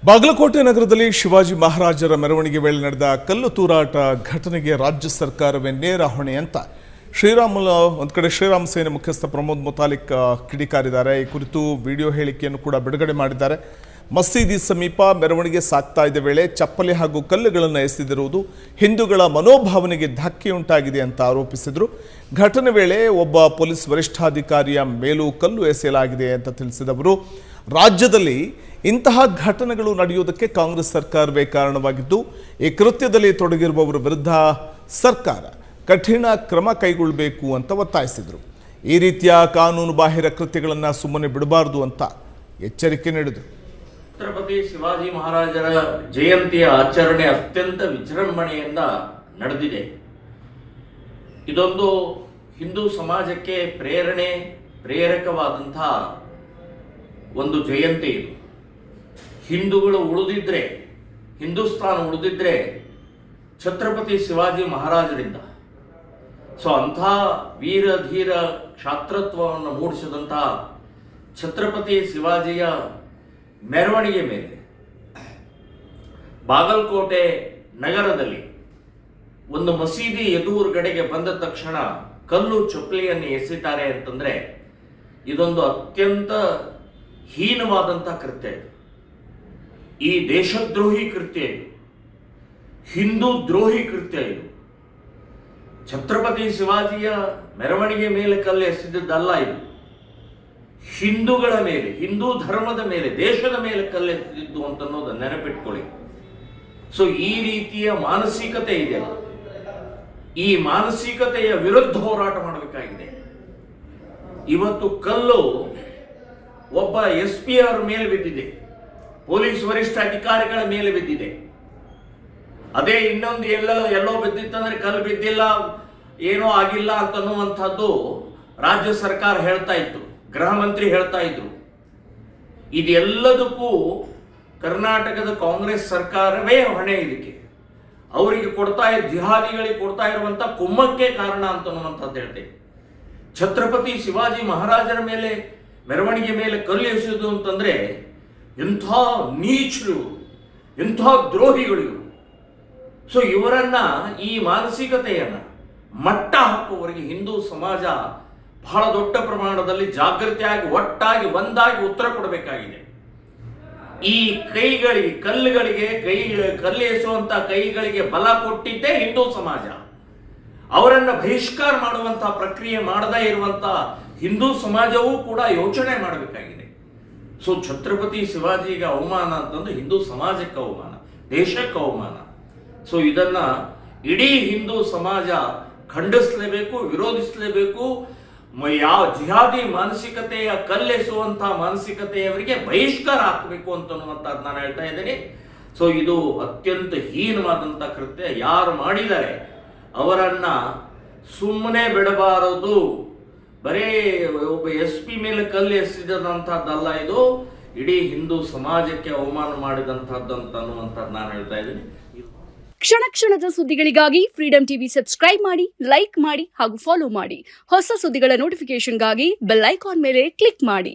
ಬಾಗಲಕೋಟೆ ನಗರದಲ್ಲಿ ಶಿವಾಜಿ ಮಹಾರಾಜರ ಮೆರವಣಿಗೆ ವೇಳೆ ನಡೆದ ಕಲ್ಲು ತೂರಾಟ ಘಟನೆಗೆ ರಾಜ್ಯ ಸರ್ಕಾರವೇ ನೇರ ಹೊಣೆ ಅಂತ ಒಂದು ಕಡೆ ಶ್ರೀರಾಮ ಸೇನೆ ಮುಖ್ಯಸ್ಥ ಪ್ರಮೋದ್ ಮುತಾಲಿಕ್ ಕಿಡಿಕಾರಿದ್ದಾರೆ. ಈ ಕುರಿತು ವಿಡಿಯೋ ಹೇಳಿಕೆಯನ್ನು ಕೂಡ ಬಿಡುಗಡೆ ಮಾಡಿದ್ದಾರೆ. ಮಸೀದಿ ಸಮೀಪ ಮೆರವಣಿಗೆ ಸಾಗ್ತಾ ಇದ್ದ ವೇಳೆ ಚಪ್ಪಲಿ ಹಾಗೂ ಕಲ್ಲುಗಳನ್ನು ಎಸೆದಿರುವುದು ಹಿಂದೂಗಳ ಮನೋಭಾವನೆಗೆ ಧಕ್ಕೆಯುಂಟಾಗಿದೆ ಅಂತ ಆರೋಪಿಸಿದರು. ಘಟನೆ ವೇಳೆ ಒಬ್ಬ ಪೊಲೀಸ್ ವರಿಷ್ಠಾಧಿಕಾರಿಯ ಮೇಲೂ ಕಲ್ಲು ಎಸೆಯಲಾಗಿದೆ ಅಂತ ತಿಳಿಸಿದವರು, ರಾಜ್ಯದಲ್ಲಿ ಇಂತಹ ಘಟನೆಗಳು ನಡೆಯುವುದಕ್ಕೆ ಕಾಂಗ್ರೆಸ್ ಸರ್ಕಾರವೇ ಕಾರಣವಾಗಿದ್ದು, ಈ ಕೃತ್ಯದಲ್ಲಿ ತೊಡಗಿರುವವರ ವಿರುದ್ಧ ಸರ್ಕಾರ ಕಠಿಣ ಕ್ರಮ ಕೈಗೊಳ್ಳಬೇಕು ಅಂತ ಒತ್ತಾಯಿಸಿದರು. ಈ ರೀತಿಯ ಕಾನೂನು ಬಾಹಿರ ಕೃತ್ಯಗಳನ್ನು ಸುಮ್ಮನೆ ಬಿಡಬಾರದು ಅಂತ ಎಚ್ಚರಿಕೆ ನೀಡಿದರು. ಛತ್ರಪತಿ ಶಿವಾಜಿ ಮಹಾರಾಜರ ಜಯಂತಿಯ ಆಚರಣೆ ಅತ್ಯಂತ ವಿಜೃಂಭಣೆಯಿಂದ ನಡೆದಿದೆ. ಇದೊಂದು ಹಿಂದೂ ಸಮಾಜಕ್ಕೆ ಪ್ರೇರಕವಾದಂತಹ ಒಂದು ಜಯಂತಿ. ಇದು ಹಿಂದೂಗಳು ಉಳಿದಿದ್ರೆ, ಹಿಂದೂಸ್ತಾನ ಉಳಿದಿದ್ರೆ ಛತ್ರಪತಿ ಶಿವಾಜಿ ಮಹಾರಾಜರಿಂದ. ಸೊ ಅಂಥ ವೀರ ಧೀರ ಕ್ಷಾತ್ರತ್ವವನ್ನು ಮೂಡಿಸಿದಂತಹ ಛತ್ರಪತಿ ಶಿವಾಜಿಯ ಮೆರವಣಿಗೆ ಮೇಲೆ ಬಾಗಲಕೋಟೆ ನಗರದಲ್ಲಿ ಒಂದು ಮಸೀದಿ ಎದುರುಗಡೆಗೆ ಬಂದ ತಕ್ಷಣ ಕಲ್ಲು ಚಪ್ಪಲಿಯನ್ನು ಎಸೆತಾರೆ ಅಂತಂದ್ರೆ ಇದೊಂದು ಅತ್ಯಂತ ಹೀನವಾದಂಥ ಕೃತ್ಯ. ಇದು ಈ ದೇಶದ್ರೋಹಿ ಕೃತ್ಯ, ಇದು ಹಿಂದೂ ದ್ರೋಹಿ ಕೃತ್ಯ. ಇದು ಛತ್ರಪತಿ ಶಿವಾಜಿಯ ಮೆರವಣಿಗೆ ಮೇಲೆ ಕಲ್ಲು ಎಸೆದಿದ್ದಲ್ಲ, ಇದು ಹಿಂದೂಗಳ ಮೇಲೆ, ಹಿಂದೂ ಧರ್ಮದ ಮೇಲೆ, ದೇಶದ ಮೇಲೆ ಕಲ್ಲೆಸೆದಿದ್ದು ಅಂತ ಅನ್ನೋದು ನೆನಪಿಟ್ಕೊಳ್ಳಿ. ಸೊ ಈ ರೀತಿಯ ಮಾನಸಿಕತೆ ಇದೆಯಲ್ಲ, ಈ ಮಾನಸಿಕತೆಯ ವಿರುದ್ಧ ಹೋರಾಟ ಮಾಡಬೇಕಾಗಿದೆ. ಇವತ್ತು ಕಲ್ಲು ಒಬ್ಬ SP ಅವರ ಮೇಲೆ ಬಿದ್ದಿದೆ, ಪೊಲೀಸ್ ವರಿಷ್ಠ ಅಧಿಕಾರಿಗಳ ಮೇಲೆ ಬಿದ್ದಿದೆ. ಅದೇ ಇನ್ನೊಂದು ಎಲ್ಲೋ ಬಿದ್ದಿತ್ತಂದ್ರೆ ಕಲ್ಲು ಬಿದ್ದಿಲ್ಲ, ಏನೋ ಆಗಿಲ್ಲ ಅಂತನ್ನುವಂಥದ್ದು ರಾಜ್ಯ ಸರ್ಕಾರ ಹೇಳ್ತಾ ಇತ್ತು, ಗೃಹ ಮಂತ್ರಿ ಹೇಳ್ತಾ ಇದ್ರು. ಇದೆಲ್ಲದಕ್ಕೂ ಕರ್ನಾಟಕದ ಕಾಂಗ್ರೆಸ್ ಸರ್ಕಾರವೇ ಹೊಣೆ. ಇದಕ್ಕೆ ಅವರಿಗೆ ಜಿಹಾದಿಗಳಿಗೆ ಕೊಡ್ತಾ ಇರುವಂತ ಕುಮ್ಮಕ್ಕೆ ಕಾರಣ ಅಂತನ್ನುವಂಥದ್ದು ಹೇಳ್ತೇವೆ. ಛತ್ರಪತಿ ಶಿವಾಜಿ ಮಹಾರಾಜರ ಮೇಲೆ ಮೆರವಣಿಗೆ ಮೇಲೆ ಕಲ್ಲು ಎಸೆಯುವುದು ಅಂತಂದ್ರೆ ಎಂಥ ನೀಚರು, ಎಂಥ ದ್ರೋಹಿಗಳು ಇವರು. ಸೊ ಇವರನ್ನ, ಈ ಮಾನಸಿಕತೆಯನ್ನ ಮಟ್ಟ ಹಾಕುವವರಿಗೆ ಹಿಂದೂ ಸಮಾಜ ಬಹಳ ದೊಡ್ಡ ಪ್ರಮಾಣದಲ್ಲಿ ಜಾಗೃತಿಯಾಗಿ, ಒಟ್ಟಾಗಿ, ಒಂದಾಗಿ ಉತ್ತರ ಕೊಡಬೇಕಾಗಿದೆ. ಈ ಕೈಗಳಿಗೆ, ಕಲ್ಲು ಎಸೆಯುವಂತ ಕೈಗಳಿಗೆ ಬಲ ಕೊಟ್ಟಿದ್ದೇ ಹಿಂದೂ ಸಮಾಜ. ಅವರನ್ನ ಬಹಿಷ್ಕಾರ ಮಾಡುವಂತಹ ಪ್ರಕ್ರಿಯೆ ಮಾಡದೇ ಇರುವಂತಹ ಹಿಂದೂ ಸಮಾಜವೂ ಕೂಡ ಯೋಚನೆ ಮಾಡಬೇಕಾಗಿದೆ. ಸೊ ಛತ್ರಪತಿ ಶಿವಾಜಿಗೆ ಅವಮಾನ ಅಂತಂದ್ರೆ ಹಿಂದೂ ಸಮಾಜಕ್ಕೆ ಅವಮಾನ, ದೇಶಕ್ಕೆ ಅವಮಾನ. ಸೊ ಇದನ್ನ ಇಡೀ ಹಿಂದೂ ಸಮಾಜ ಖಂಡಿಸಲೇಬೇಕು, ವಿರೋಧಿಸಲೇಬೇಕು. ಯಾವ ಜಿಹಾದಿ ಮಾನಸಿಕತೆಯ ಕಲ್ಲೆಸುವಂತಹ ಮಾನಸಿಕತೆಯವರಿಗೆ ಬಹಿಷ್ಕಾರ ಹಾಕಬೇಕು ಅಂತನ್ನುವಂಥದ್ದು ನಾನು ಹೇಳ್ತಾ ಇದ್ದೀನಿ. ಸೊ ಇದು ಅತ್ಯಂತ ಹೀನವಾದಂಥ ಕೃತ್ಯ. ಯಾರು ಮಾಡಿದ್ದಾರೆ ಅವರನ್ನ ಸುಮ್ಮನೆ ಬಿಡಬಾರದು. ಬರೇ ಒಬ್ಬ SP ಮೇಲೆ ಕಲ್ಲು ಎಸೆದಂಥದ್ದಲ್ಲ, ಇದು ಇಡೀ ಹಿಂದೂ ಸಮಾಜಕ್ಕೆ ಅವಮಾನ ಮಾಡಿದಂಥದ್ದು ಅಂತ ಅನ್ನುವಂಥದ್ದು ನಾನು ಹೇಳ್ತಾ ಇದ್ದೀನಿ. ಕ್ಷಣ ಕ್ಷಣದ ಸುದ್ದಿಗಳಿಗಾಗಿ ಫ್ರೀಡಂ ಟಿವಿ ಸಬ್ಸ್ಕ್ರೈಬ್ ಮಾಡಿ, ಲೈಕ್ ಮಾಡಿ ಹಾಗೂ ಫಾಲೋ ಮಾಡಿ. ಹೊಸ ಸುದ್ದಿಗಳ ನೋಟಿಫಿಕೇಶನ್ಗಾಗಿ ಬೆಲ್ ಐಕಾನ್ ಮೇಲೆ ಕ್ಲಿಕ್ ಮಾಡಿ.